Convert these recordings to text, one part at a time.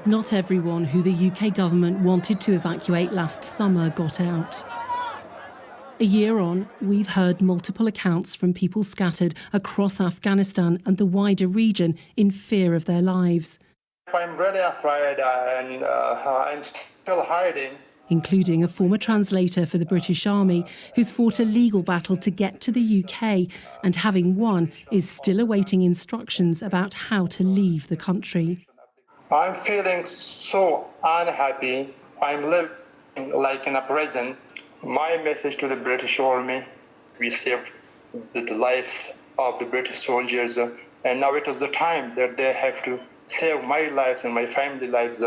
Not everyone who the UK government wanted to evacuate last summer got out. A year on, we've heard multiple accounts from people scattered across Afghanistan and the wider region in fear of their lives. I'm really afraid and I'm still hiding. Including a former translator for the British Army who's fought a legal battle to get to the UK and, having won, is still awaiting instructions about how to leave the country. I'm feeling so unhappy. I'm living like in a prison. My message to the British Army: we saved the life of the British soldiers, and now it is the time that they have to save my lives and my family lives.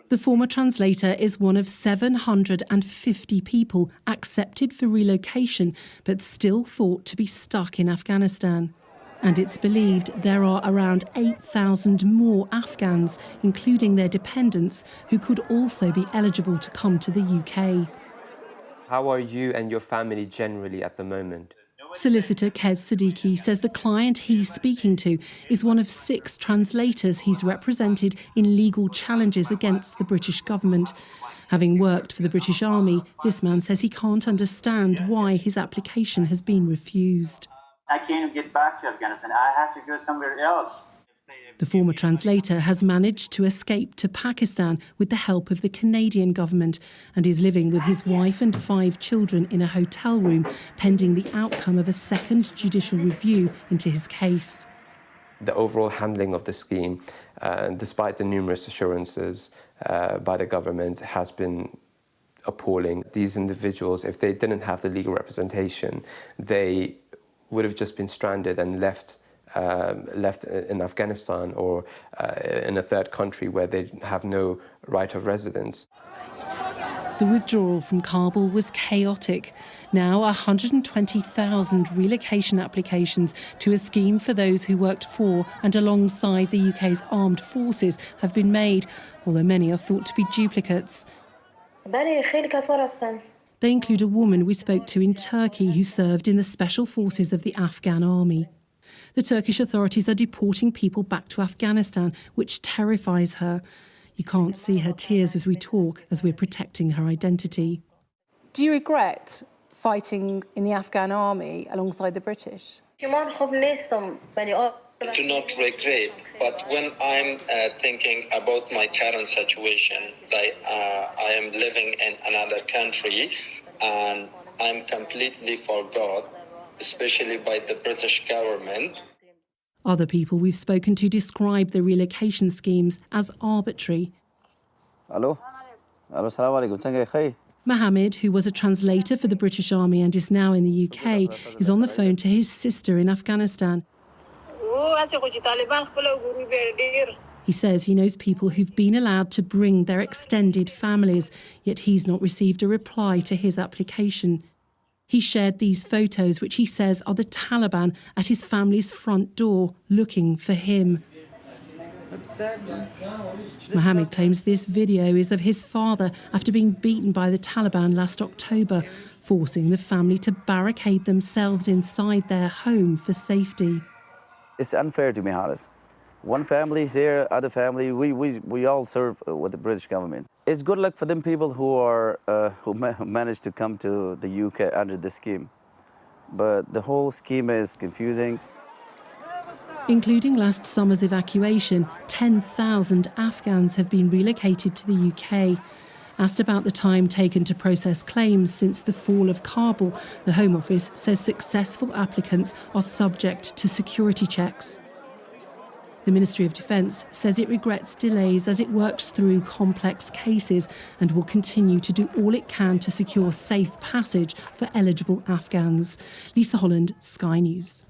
The former translator is one of 750 people accepted for relocation, but still thought to be stuck in Afghanistan. And it's believed there are around 8,000 more Afghans, including their dependents, who could also be eligible to come to the UK. How are you and your family generally at the moment? Solicitor Kez Siddiqui says the client he's speaking to is one of 6 translators he's represented in legal challenges against the British government. Having worked for the British Army, this man says he can't understand why his application has been refused. I can't get back to Afghanistan. I have to go somewhere else. The former translator has managed to escape to Pakistan with the help of the Canadian government and is living with his wife and 5 children in a hotel room pending the outcome of a second judicial review into his case. The overall handling of the scheme, despite the numerous assurances by the government, has been appalling. These individuals, if they didn't have the legal representation, they would have just been stranded and left in Afghanistan or in a third country where they have no right of residence. The withdrawal from Kabul was chaotic. Now 120,000 relocation applications to a scheme for those who worked for and alongside the UK's armed forces have been made, although many are thought to be duplicates. They include a woman we spoke to in Turkey who served in the special forces of the Afghan army. The Turkish authorities are deporting people back to Afghanistan, which terrifies her. You can't see her tears as we talk, as we're protecting her identity. Do you regret fighting in the Afghan army alongside the British? I do not regret, but when I'm thinking about my current situation, I am living in another country and I'm completely forgot, especially by the British government. Other people we've spoken to describe the relocation schemes as arbitrary. Hello? Assalamu alaikum. Mohammed, who was a translator for the British Army and is now in the UK, is on the phone to his sister in Afghanistan. He says he knows people who've been allowed to bring their extended families, yet he's not received a reply to his application. He shared these photos, which he says are the Taliban at his family's front door, looking for him. Mohammed claims this video is of his father after being beaten by the Taliban last October, forcing the family to barricade themselves inside their home for safety. It's unfair to me, Harris. One family is here, other family, we all serve with the British government. It's good luck for them people who managed to come to the UK under the scheme. But the whole scheme is confusing. Including last summer's evacuation, 10,000 Afghans have been relocated to the UK. Asked about the time taken to process claims since the fall of Kabul, the Home Office says successful applicants are subject to security checks. The Ministry of Defence says it regrets delays as it works through complex cases and will continue to do all it can to secure safe passage for eligible Afghans. Lisa Holland, Sky News.